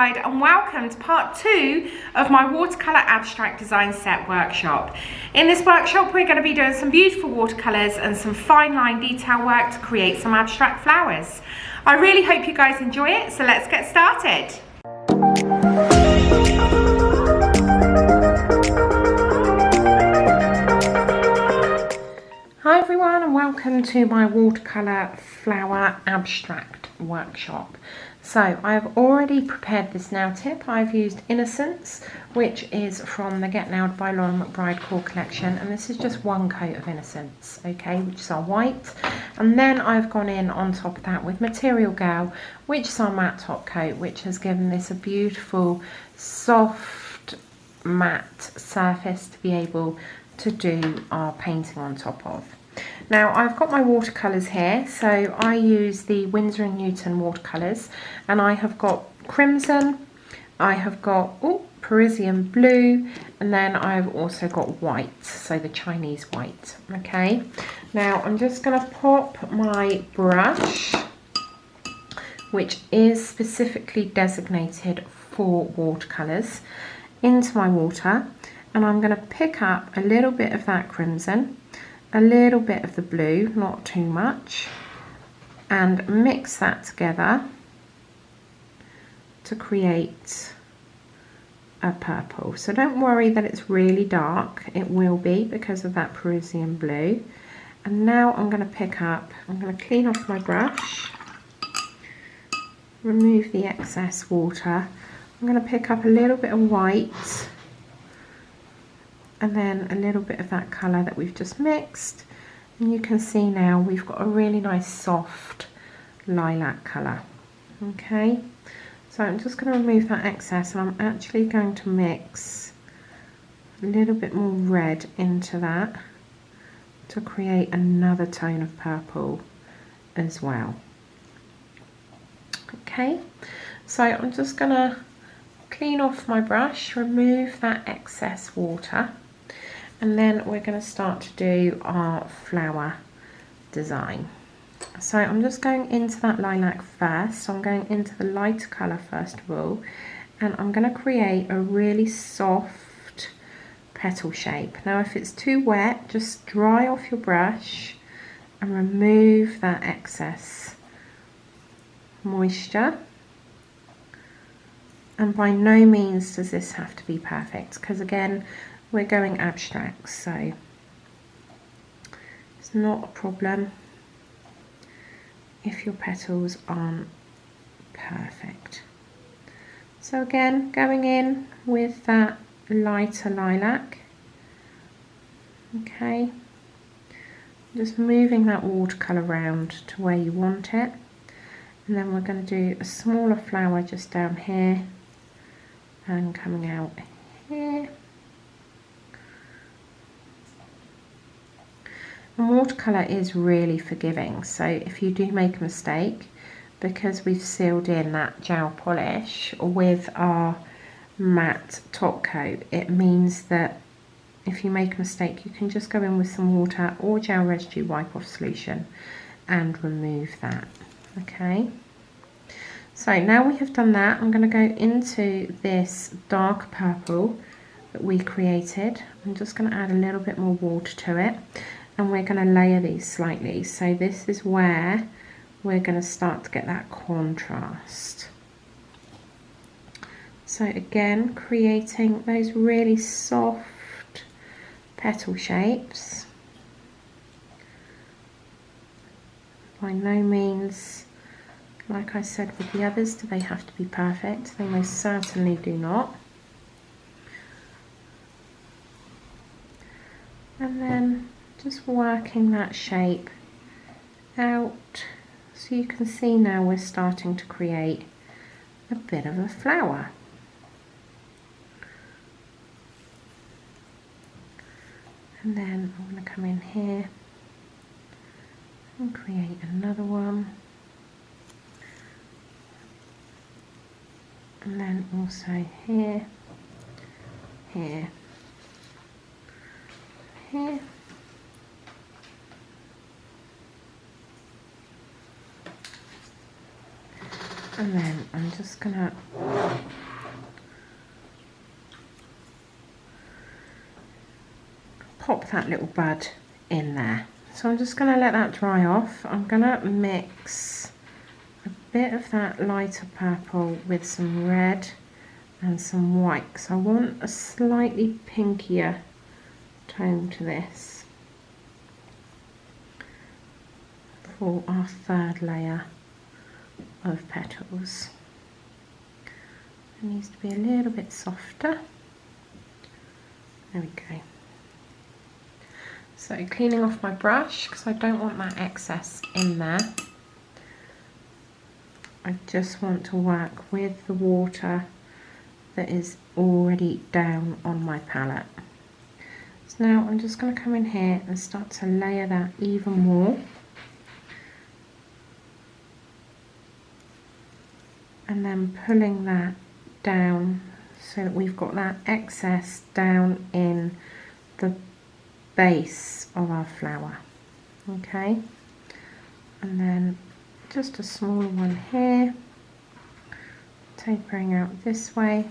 Bride and welcome to part 2 of my watercolour abstract design set workshop. In this workshop we're going to be doing some beautiful watercolours and some fine line detail work to create some abstract flowers. I really hope you guys enjoy it, so let's get started. Hi everyone and welcome to my watercolour flower abstract workshop. So I've already prepared this nail tip. I've used Innocence, which is from the Get Nailed by Lauren McBride core collection, and this is just one coat of Innocence, okay, which is our white. And then I've gone in on top of that with Material Girl, which is our matte top coat, which has given this a beautiful soft matte surface to be able to do our painting on top of. Now I've got my watercolours here, so I use the Winsor & Newton watercolours, and I have got crimson, I have got Parisian blue, and then I've also got white, so the Chinese white. Okay, now I'm just going to pop my brush, which is specifically designated for watercolours, into my water, and I'm going to pick up a little bit of that crimson, a little bit of the blue, not too much, and mix that together to create a purple. So don't worry that it's really dark, it will be because of that Parisian blue. And now I'm going to clean off my brush, remove the excess water. I'm going to pick up a little bit of white and then a little bit of that colour that we've just mixed, and you can see now we've got a really nice soft lilac colour. Okay, so I'm just going to remove that excess, and I'm actually going to mix a little bit more red into that to create another tone of purple as well. Okay, so I'm just going to clean off my brush, remove that excess water, and then we're going to start to do our flower design. So I'm just going into that lilac first. So I'm going into the lighter colour first of all, and I'm going to create a really soft petal shape. Now if it's too wet, just dry off your brush and remove that excess moisture. And by no means does this have to be perfect, because again we're going abstract, so it's not a problem if your petals aren't perfect. So again, going in with that lighter lilac, okay, just moving that watercolour around to where you want it, and then we're going to do a smaller flower just down here and coming out here. And watercolour is really forgiving, so if you do make a mistake, because we've sealed in that gel polish with our matte top coat, it means that if you make a mistake you can just go in with some water or gel residue wipe off solution and remove that. Okay, so now we have done that, I'm going to go into this dark purple that we created. I'm just going to add a little bit more water to it, and we're going to layer these slightly. So this is where we're going to start to get that contrast. So again, creating those really soft petal shapes. By no means, like I said with the others, do they have to be perfect. They most certainly do not. And then just working that shape out, so you can see now we're starting to create a bit of a flower. And then I'm going to come in here and create another one, and then also here, here, here. And then I'm just gonna pop that little bud in there. So I'm just gonna let that dry off. I'm gonna mix a bit of that lighter purple with some red and some white, because I want a slightly pinkier tone to this for our third layer of petals. It needs to be a little bit softer. There we go. So cleaning off my brush, because I don't want that excess in there. I just want to work with the water that is already down on my palette. So now I'm just going to come in here and start to layer that even more. And then pulling that down so that we've got that excess down in the base of our flower. Okay, and then just a smaller one here, tapering out this way.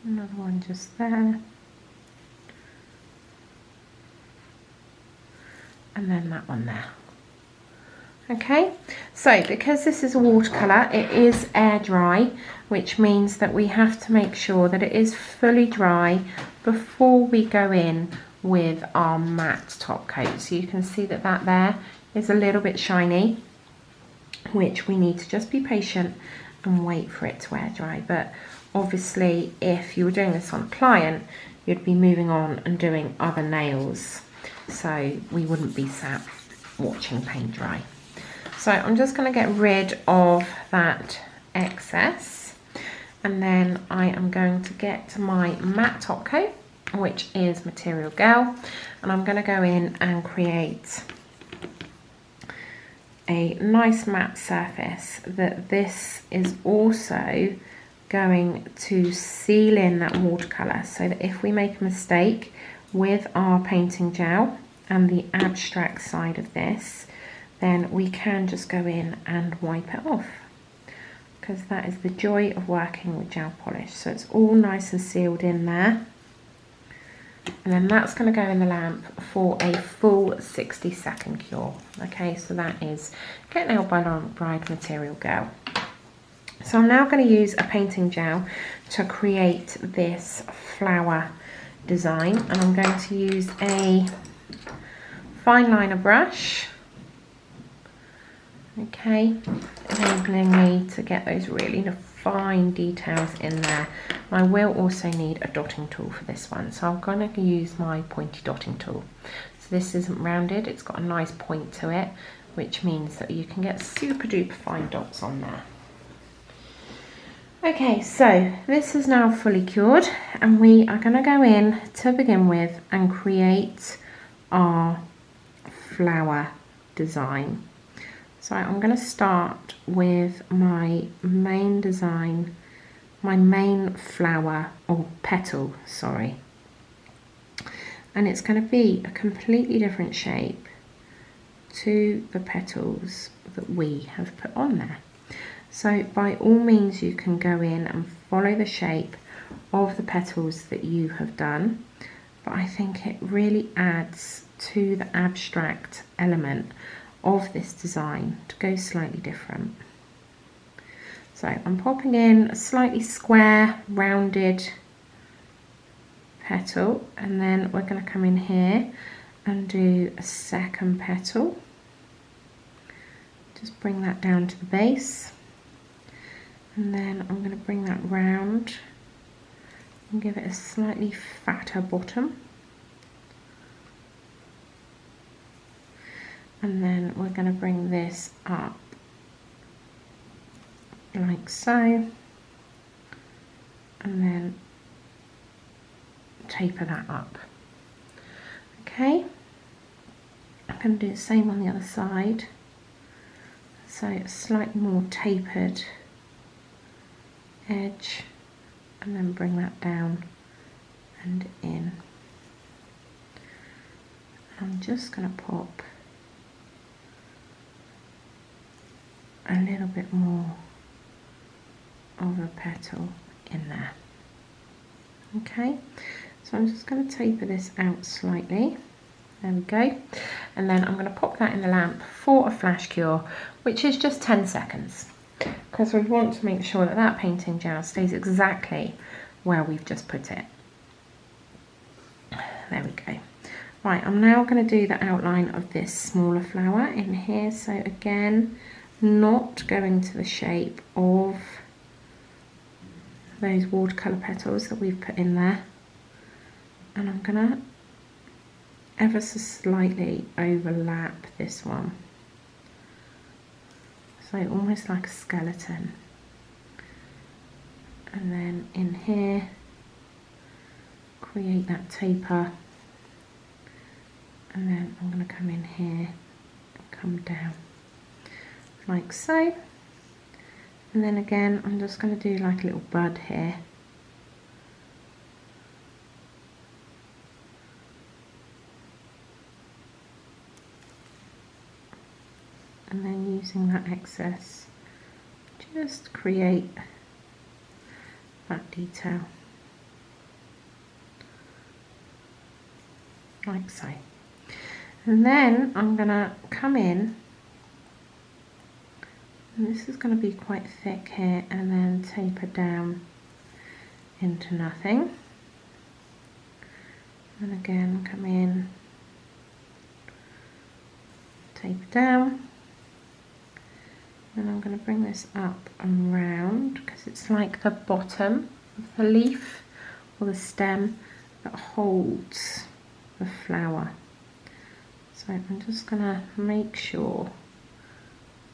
Another one just there. And then that one there. Okay, so because this is a watercolour, it is air dry, which means that we have to make sure that it is fully dry before we go in with our matte top coat. So you can see that that there is a little bit shiny, which we need to just be patient and wait for it to air dry. But obviously if you were doing this on a client, you'd be moving on and doing other nails, so we wouldn't be sat watching paint dry. So I'm just going to get rid of that excess, and then I am going to get my matte top coat, which is Material Girl, and I'm going to go in and create a nice matte surface that this is also going to seal in that watercolour, so that if we make a mistake with our painting gel and the abstract side of this, then we can just go in and wipe it off, because that is the joy of working with gel polish. So it's all nice and sealed in there, and then that's going to go in the lamp for a full 60-second cure. Okay, so that is Get Nailed by Laurent Bride Material Girl. So I'm now going to use a painting gel to create this flower design, and I'm going to use a fine liner brush. Okay, enabling me to get those really fine details in there. I will also need a dotting tool for this one, so I'm going to use my pointy dotting tool. So this isn't rounded, it's got a nice point to it, which means that you can get super duper fine dots on there. Okay, so this is now fully cured, and we are going to go in to begin with and create our flower design. So I'm going to start with my main design, my main flower, or petal, sorry. And it's going to be a completely different shape to the petals that we have put on there. So by all means you can go in and follow the shape of the petals that you have done, but I think it really adds to the abstract element of this design to go slightly different. So I'm popping in a slightly square, rounded petal, and then we're going to come in here and do a second petal. Just bring that down to the base, and then I'm going to bring that round and give it a slightly fatter bottom. And then we're going to bring this up like so, and then taper that up. Okay, I'm going to do the same on the other side, so it's slightly more tapered edge, and then bring that down and in. I'm just going to pop a little bit more of a petal in there. Okay, so I'm just going to taper this out slightly. There we go. And then I'm going to pop that in the lamp for a flash cure, which is just 10 seconds. Because we want to make sure that that painting gel stays exactly where we've just put it. There we go. Right, I'm now going to do the outline of this smaller flower in here. So again, not going to the shape of those watercolour petals that we've put in there. And I'm going to ever so slightly overlap this one. So almost like a skeleton. And then in here, create that taper. And then I'm going to come in here and come down like so. And then again, I'm just going to do like a little bud here. And then using that excess, just create that detail, like so. And then I'm going to come in, and this is going to be quite thick here, and then taper down into nothing. And again, come in, taper down. And I'm going to bring this up and round because it's like the bottom of the leaf or the stem that holds the flower. So I'm just going to make sure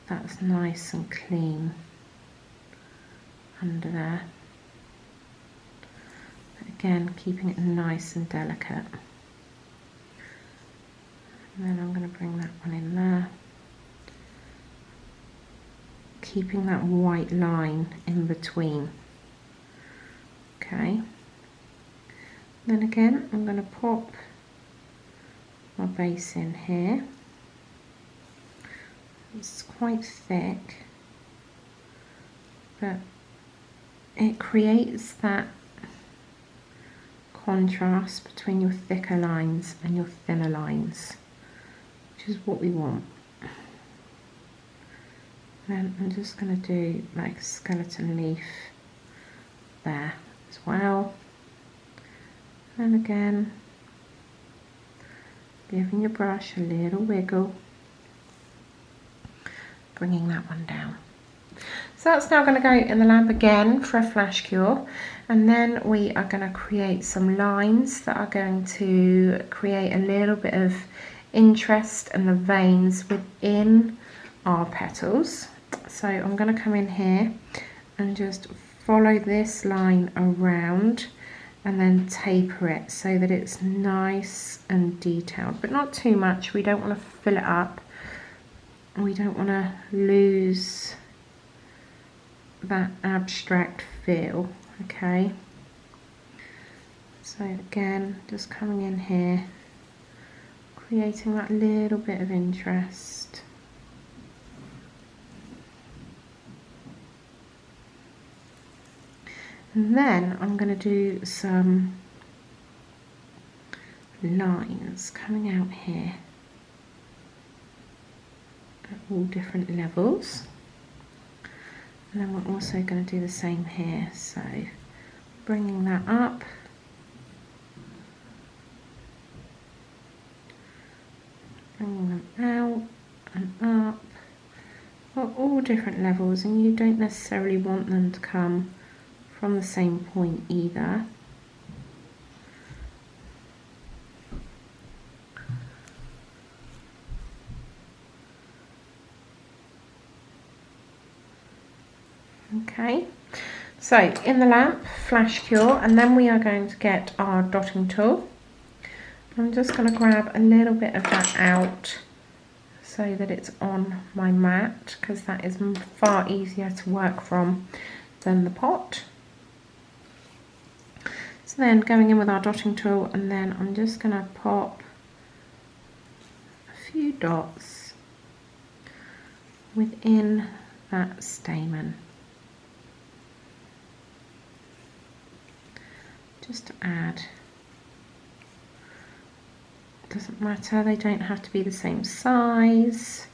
that's nice and clean under there. But again, keeping it nice and delicate. And then I'm going to bring that one in there. Keeping that white line in between. Okay. Then again, I'm going to pop my base in here. It's quite thick, but it creates that contrast between your thicker lines and your thinner lines, which is what we want. Then I'm just going to do like a skeleton leaf there as well. And again, giving your brush a little wiggle, bringing that one down. So that's now going to go in the lamp again for a flash cure, and then we are going to create some lines that are going to create a little bit of interest in the veins within our petals. So I'm going to come in here and just follow this line around and then taper it so that it's nice and detailed, but not too much. We don't want to fill it up. We don't want to lose that abstract feel, okay? So again, just coming in here, creating that little bit of interest. And then I'm going to do some lines coming out here at all different levels. And then we're also going to do the same here, so bringing that up, bringing them out and up at all different levels, and you don't necessarily want them to come from the same point either. Okay, so in the lamp, flash cure, and then we are going to get our dotting tool. I'm just going to grab a little bit of that out so that it's on my mat, because that is far easier to work from than the pot. So then going in with our dotting tool, and then I'm just going to pop a few dots within that stamen. Just to add, doesn't matter, they don't have to be the same size,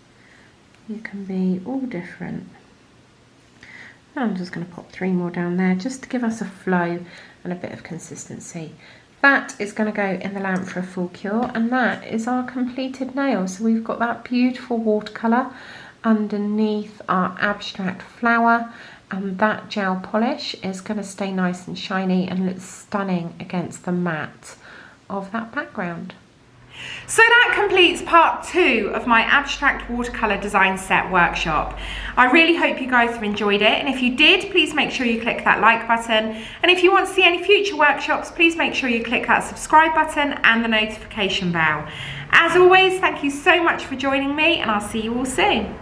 you can be all different. And I'm just going to pop 3 more down there just to give us a flow and a bit of consistency. That is going to go in the lamp for a full cure, and that is our completed nail. So we've got that beautiful watercolour underneath our abstract flower, and that gel polish is going to stay nice and shiny and look stunning against the matte of that background. So that completes part 2 of my abstract watercolour design set workshop. I really hope you guys have enjoyed it, and if you did, please make sure you click that like button, and if you want to see any future workshops, please make sure you click that subscribe button and the notification bell. As always, thank you so much for joining me, and I'll see you all soon.